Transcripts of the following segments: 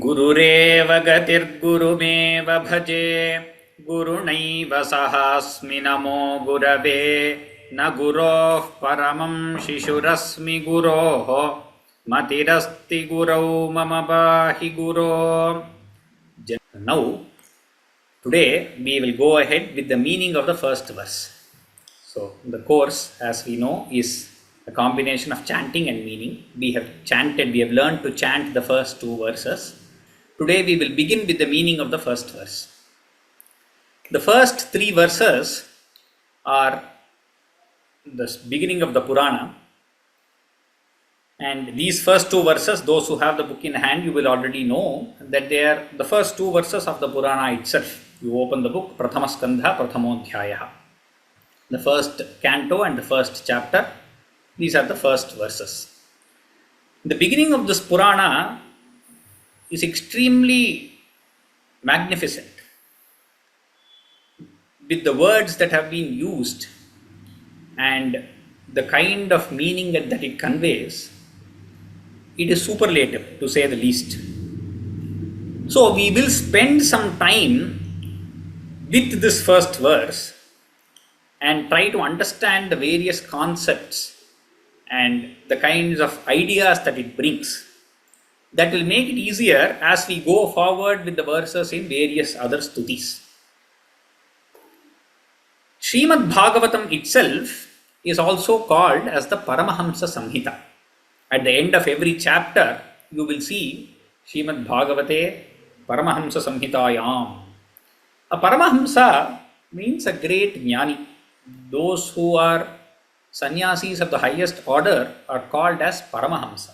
गुरुरेव गतिर्गुरुमेव भजे गुरुणैव सहास्मि नमो गुरवे न गुरोः परमं शिशुरस्मि गुरोः मतिरस्ति गुरौ मम पाहि गुरो. Now, today we will go ahead with the meaning of the first verse. So, the course, as we know, is a combination of chanting and meaning. We have learned to chant the first two verses. Today we will begin with the meaning of the first verse. The first three verses are the beginning of the Purana. And these first two verses, those who have the book in hand, you will already know that they are the first two verses of the Purana itself. You open the book, Prathama Skandha, Prathamodhyaya. The first canto and the first chapter, these are the first verses. The beginning of this Purana is extremely magnificent. With the words that have been used and the kind of meaning that it conveys, it is superlative, to say the least. So we will spend some time with this first verse and try to understand the various concepts and the kinds of ideas that it brings. That will make it easier as we go forward with the verses in various other stutis. Srimad Bhagavatam itself is also called as the Paramahamsa Samhita. At the end of every chapter, you will see Srimad Bhagavate Paramahamsa Samhitayam. A Paramahamsa means a great jnani. Those who are sannyasis of the highest order are called as Paramahamsa.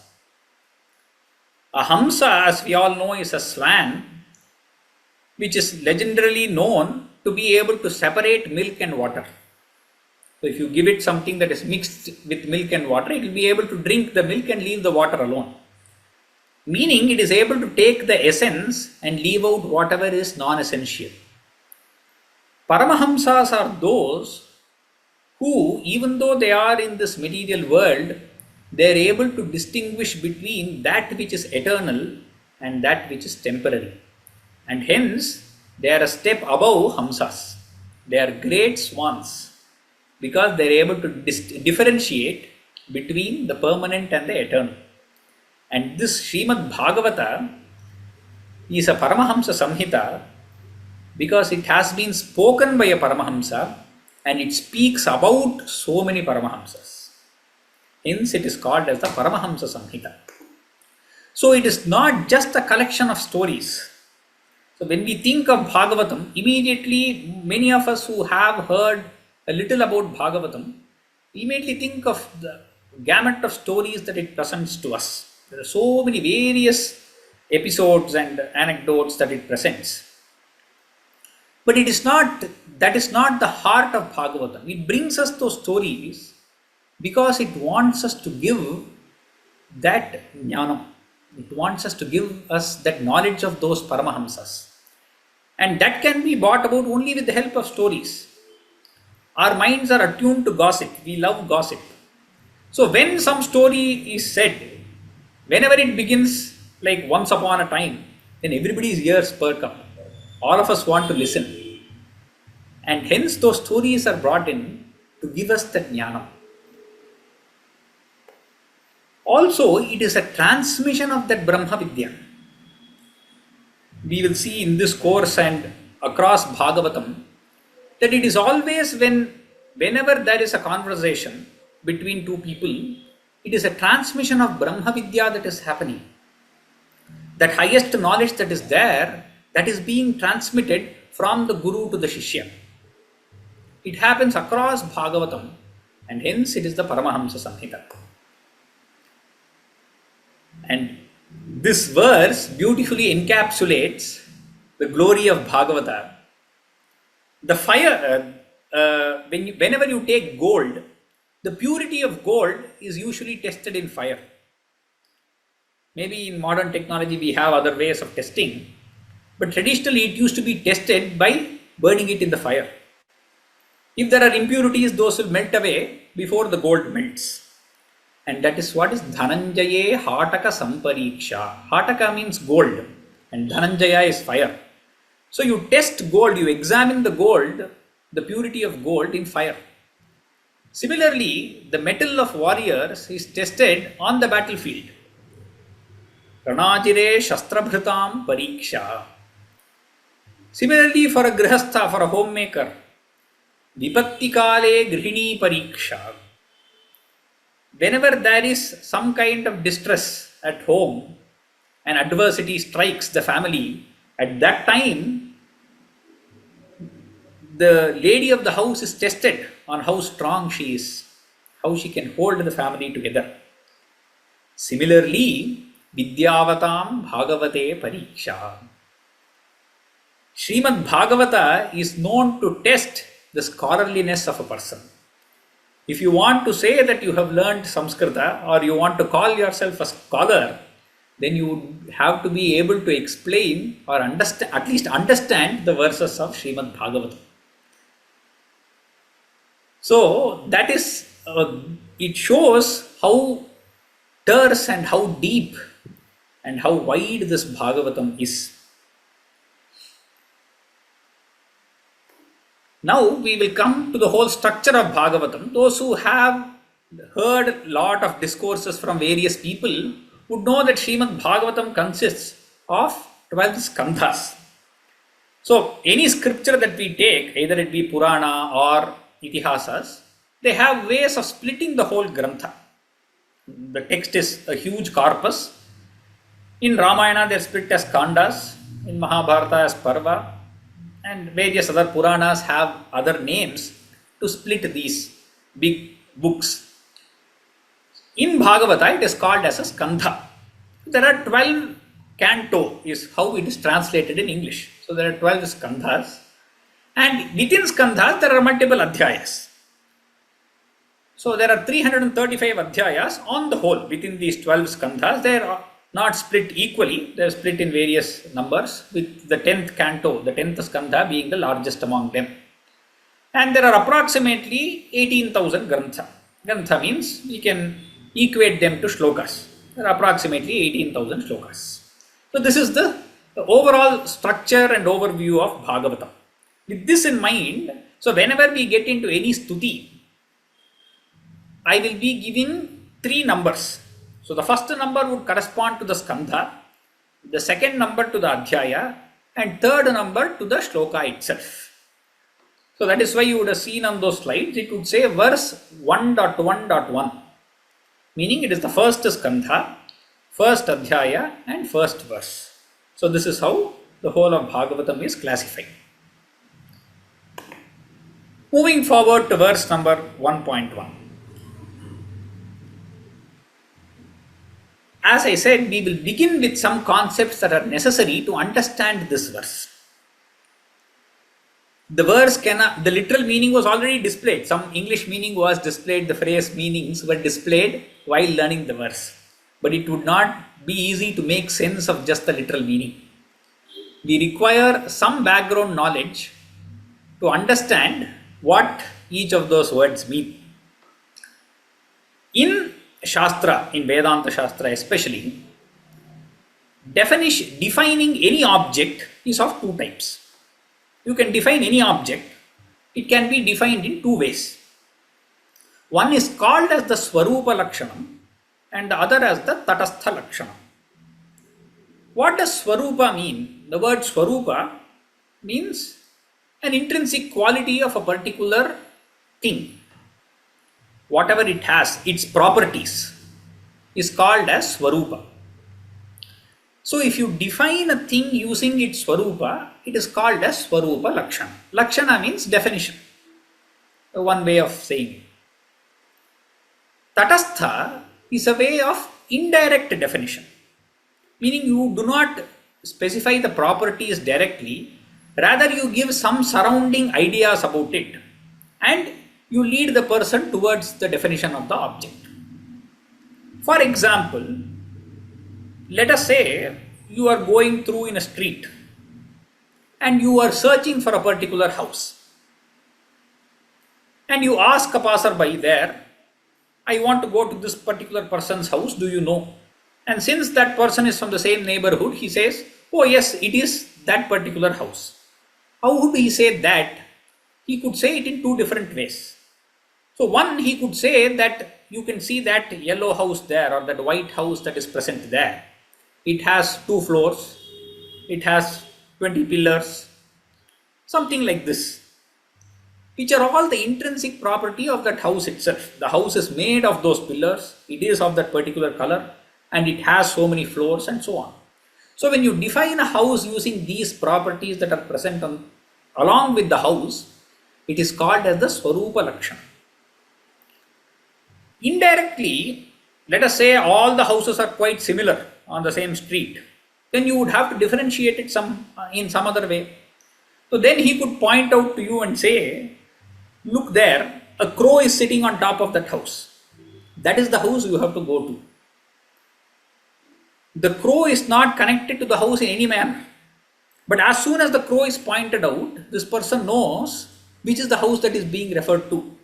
A Hamsa, as we all know, is a swan which is legendarily known to be able to separate milk and water. So if you give it something that is mixed with milk and water, it will be able to drink the milk and leave the water alone. Meaning it is able to take the essence and leave out whatever is non-essential. Paramahamsas are those who, even though they are in this material world, they are able to distinguish between that which is eternal and that which is temporary. And hence, they are a step above Hamsas. They are great swans because they are able to differentiate between the permanent and the eternal. And this Srimad Bhagavata is a Paramahamsa Samhita because it has been spoken by a Paramahamsa and it speaks about so many Paramahamsas. Hence it is called as the Paramahamsa Samhita. So it is not just a collection of stories. So when we think of Bhagavatam, immediately many of us who have heard a little about Bhagavatam, immediately think of the gamut of stories that it presents to us. There are so many various episodes and anecdotes that it presents. But that is not the heart of Bhagavatam. It brings us those stories because it wants us to give that jnanam. It wants us to give us that knowledge of those Paramahamsas. And that can be brought about only with the help of stories. Our minds are attuned to gossip. We love gossip. So when some story is said, whenever it begins like once upon a time, then everybody's ears perk up. All of us want to listen. And hence those stories are brought in to give us that jnanam. Also, it is a transmission of that Brahma Vidya. We will see in this course and across Bhagavatam that it is always whenever there is a conversation between two people, it is a transmission of Brahma Vidya that is happening. That highest knowledge that is there, that is being transmitted from the Guru to the Shishya. It happens across Bhagavatam and hence it is the Paramahamsa Samhita. And this verse beautifully encapsulates the glory of Bhagavata. The fire, whenever you take gold, the purity of gold is usually tested in fire. Maybe in modern technology we have other ways of testing, but traditionally it used to be tested by burning it in the fire. If there are impurities, those will melt away before the gold melts. And that is what is Dhananjaye Hataka Sampariksha. Hataka means gold. and Dhananjaya is fire. So you test gold, you examine the gold, the purity of gold in fire. Similarly, the mettle of warriors is tested on the battlefield. Ranajire shastrabhritam pariksha. Similarly, for a grihastha, for a homemaker, vipattikale grihini pariksha. Whenever there is some kind of distress at home and adversity strikes the family, at that time, the lady of the house is tested on how strong she is, how she can hold the family together. Similarly, Vidyavatam Bhagavate Pariksha. Srimad Bhagavata is known to test the scholarliness of a person. If you want to say that you have learned Samskrita or you want to call yourself a scholar, then you have to be able to explain or understand, at least understand the verses of Srimad Bhagavatam. So that is, it shows how terse and how deep and how wide this Bhagavatam is. Now we will come to the whole structure of Bhagavatam. Those who have heard a lot of discourses from various people would know that Srimad Bhagavatam consists of 12 skandhas. So any scripture that we take, either it be Purana or Itihasas, they have ways of splitting the whole Grantha. The text is a huge corpus. In Ramayana they are split as Kandas, in Mahabharata as Parva, and various other Puranas have other names to split these big books. In Bhagavata it is called as a Skandha. There are 12 canto is how it is translated in English. So there are 12 skandhas, and within skandhas there are multiple adhyayas. So there are 335 adhyayas on the whole within these 12 skandhas. They are not split equally, they are split in various numbers, with the 10th canto, the 10th skandha being the largest among them. And there are approximately 18,000 grantha. Grantha means we can equate them to shlokas. There are approximately 18,000 shlokas. So this is the overall structure and overview of Bhagavatam. With this in mind, so whenever we get into any stuti, I will be giving 3 numbers. So the first number would correspond to the skandha, the second number to the adhyaya, and third number to the shloka itself. So that is why you would have seen on those slides, it would say verse 1.1.1, meaning it is the first skandha, first adhyaya, and first verse. So this is how the whole of Bhagavatam is classified. Moving forward to verse number 1.1. As I said, we will begin with some concepts that are necessary to understand this verse. The verse the literal meaning was already displayed. Some English meaning was displayed, the phrase meanings were displayed while learning the verse. But it would not be easy to make sense of just the literal meaning. We require some background knowledge to understand what each of those words mean. In Shastra, in Vedanta Shastra especially, defining any object is of 2 types. You can define any object. It can be defined in 2 ways. One is called as the Swarupa Lakshanam and the other as the Tatastha Lakshanam. What does Swarupa mean? The word Swarupa means an intrinsic quality of a particular thing. Whatever it has, its properties, is called as Swarupa. So if you define a thing using its Swarupa, it is called as Swarupa Lakshana. Lakshana means definition. One way of saying it. Tatastha is a way of indirect definition. Meaning you do not specify the properties directly, rather you give some surrounding ideas about it and you lead the person towards the definition of the object. For example, let us say you are going through in a street and you are searching for a particular house. And you ask a passerby there, I want to go to this particular person's house, do you know? And since that person is from the same neighborhood, he says, oh yes, it is that particular house. How would he say that? He could say it in two different ways. So one, he could say that you can see that yellow house there or that white house that is present there. It has 2 floors, it has 20 pillars, something like this, which are all the intrinsic property of that house itself. The house is made of those pillars, it is of that particular color, and it has so many floors and so on. So when you define a house using these properties that are present along with the house, it is called as the Swarupa Lakshana. Indirectly, let us say all the houses are quite similar on the same street, then you would have to differentiate it in some other way. So then he could point out to you and say, look there, a crow is sitting on top of that house. That is the house you have to go to. The crow is not connected to the house in any manner. But as soon as the crow is pointed out, this person knows which is the house that is being referred to.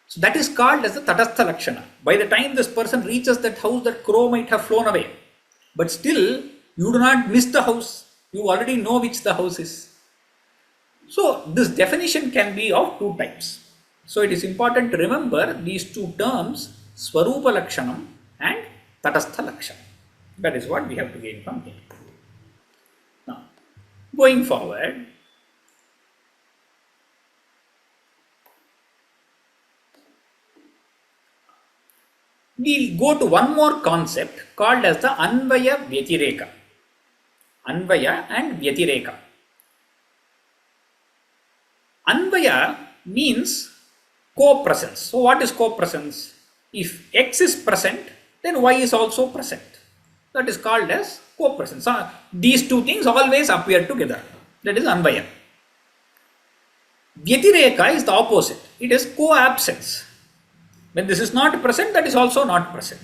So that is called as the Tatastha Lakshana. By the time this person reaches that house, that crow might have flown away. But still, you do not miss the house. You already know which the house is. So this definition can be of two types. So it is important to remember these two terms, Swarupa Lakshanam and Tatastha Lakshana. That is what we have to gain from here. Now, going forward, we'll go to one more concept called as the Anvaya vyatireka. Anvaya and vyatireka. Anvaya means co-presence. So what is co-presence? If X is present, then Y is also present. That is called as co-presence. These two things always appear together. That is Anvaya. Vyatireka is the opposite. It is co-absence. When this is not present, that is also not present.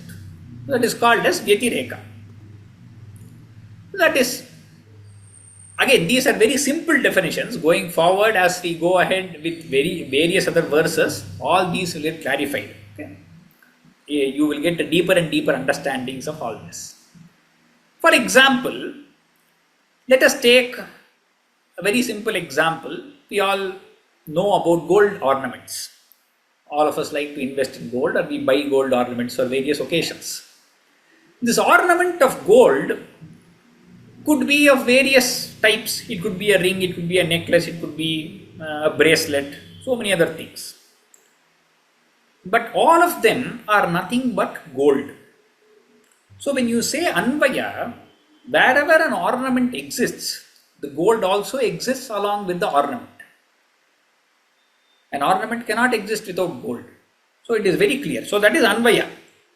That is called as vyatireka. That is, again, these are very simple definitions. Going forward, as we go ahead with various other verses, all these will get clarified. Okay? You will get deeper and deeper understandings of all this. For example, let us take a very simple example. We all know about gold ornaments. All of us like to invest in gold, or we buy gold ornaments for various occasions. This ornament of gold could be of various types. It could be a ring, it could be a necklace, it could be a bracelet, so many other things. But all of them are nothing but gold. So when you say Anvaya, wherever an ornament exists, the gold also exists along with the ornament. An ornament cannot exist without gold. So it is very clear. So that is Anvaya.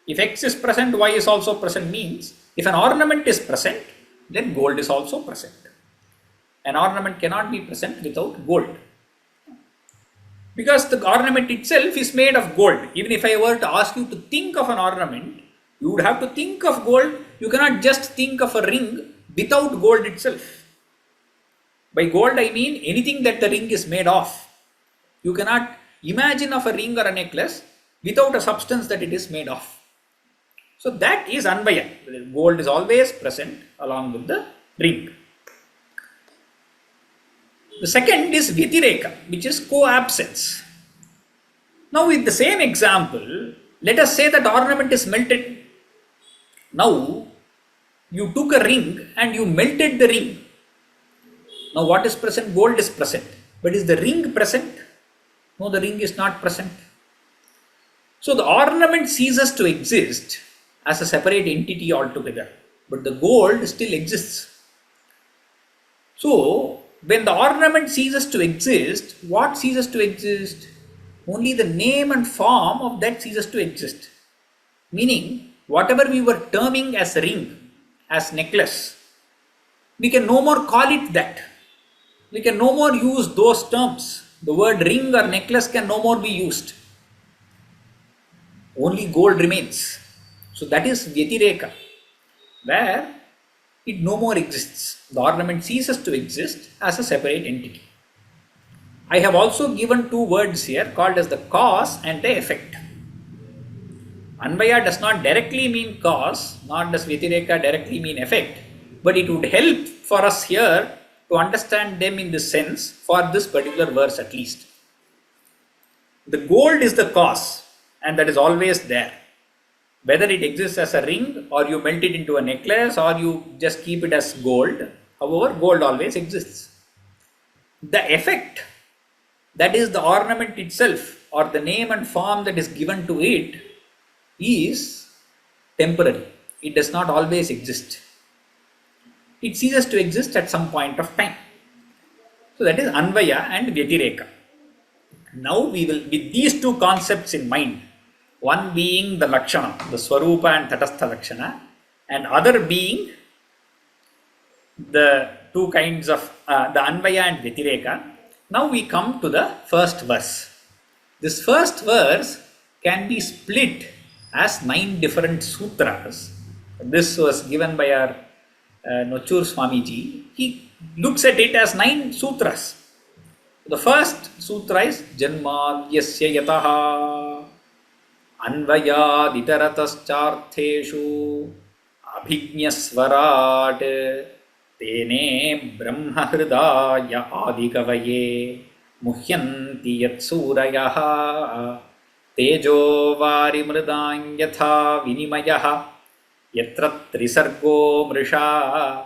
If X is present, Y is also present means if an ornament is present, then gold is also present. An ornament cannot be present without gold. Because the ornament itself is made of gold. Even if I were to ask you to think of an ornament, you would have to think of gold. You cannot just think of a ring without gold itself. By gold I mean anything that the ring is made of. You cannot imagine of a ring or a necklace without a substance that it is made of. So that is Anvaya. Gold is always present along with the ring. The second is vyatireka, which is co-absence. Now with the same example, let us say that ornament is melted. Now you took a ring and you melted the ring. Now what is present? Gold is present. But is the ring present? No, the ring is not present. So the ornament ceases to exist as a separate entity altogether, but the gold still exists. So when the ornament ceases to exist, what ceases to exist? Only the name and form of that ceases to exist. Meaning, whatever we were terming as ring, as necklace, we can no more call it that. We can no more use those terms. The word ring or necklace can no more be used. Only gold remains. So that is vyatireka, where it no more exists. The ornament ceases to exist as a separate entity. I have also given two words here called as the cause and the effect. Anvaya does not directly mean cause, nor does vyatireka directly mean effect. but it would help for us here to understand them in this sense for this particular verse at least. The gold is the cause, and that is always there. Whether it exists as a ring or you melt it into a necklace or you just keep it as gold, however, gold always exists. The effect, that is the ornament itself or the name and form that is given to it, is temporary. It does not always exist. It ceases to exist at some point of time. So that is Anvaya and Vyatireka. Now we will, with these two concepts in mind, one being the Lakshana, the Swarupa and Tatastha Lakshana, and other being the two kinds of the Anvaya and Vyatireka. Now we come to the first verse. This first verse can be split as 9 different sutras. This was given by our Nochur Swamiji. He looks at it as 9 sutras. The first sutra is Janmadyasya yataha Anvaya ditarataschartheshu Abhijñasvarat Tene Brahmahridaya Adikavaye Muhyanti Yatsurayaha Tejo Varimridang Yatha Vinimayaha Yatra Trisargo Mrisha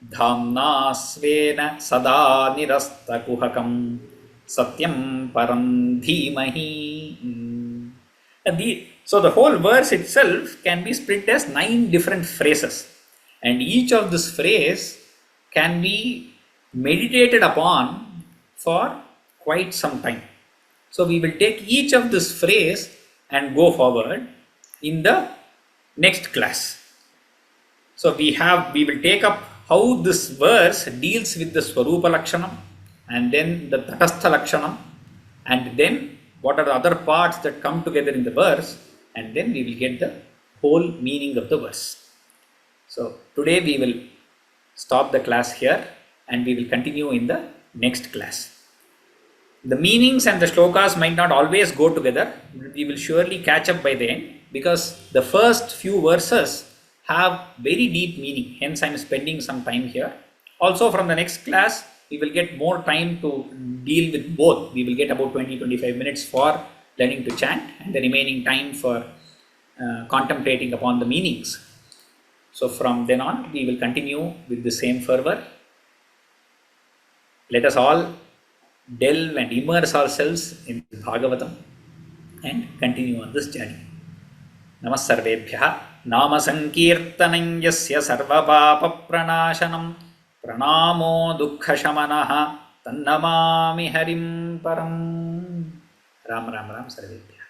Dhamna Svena Sada Nirasta Kuhakam Satyam Param Dhimahi. So the whole verse itself can be split as 9 different phrases, and each of this phrase can be meditated upon for quite some time. So we will take each of this phrase and go forward in the next class. So we will take up how this verse deals with the Swarupa Lakshanam, and then the Tatastha Lakshanam, and then what are the other parts that come together in the verse, and then we will get the whole meaning of the verse. So today we will stop the class here and we will continue in the next class. The meanings and the shlokas might not always go together. We will surely catch up by the end because the first few verses have very deep meaning. Hence I am spending some time here. Also from the next class, we will get more time to deal with both. We will get about 20-25 minutes for learning to chant and the remaining time for contemplating upon the meanings. So from then on, we will continue with the same fervor. Let us all delve and immerse ourselves in Bhagavatam and continue on this journey. Namasarvebhyaha Nama Sankirtanam Yasya Sarva Papa Pranashanam Pranamo Dukkha Shamanaha Tannamami Harim Param. Ram Ram Ram Sarvebhyaha.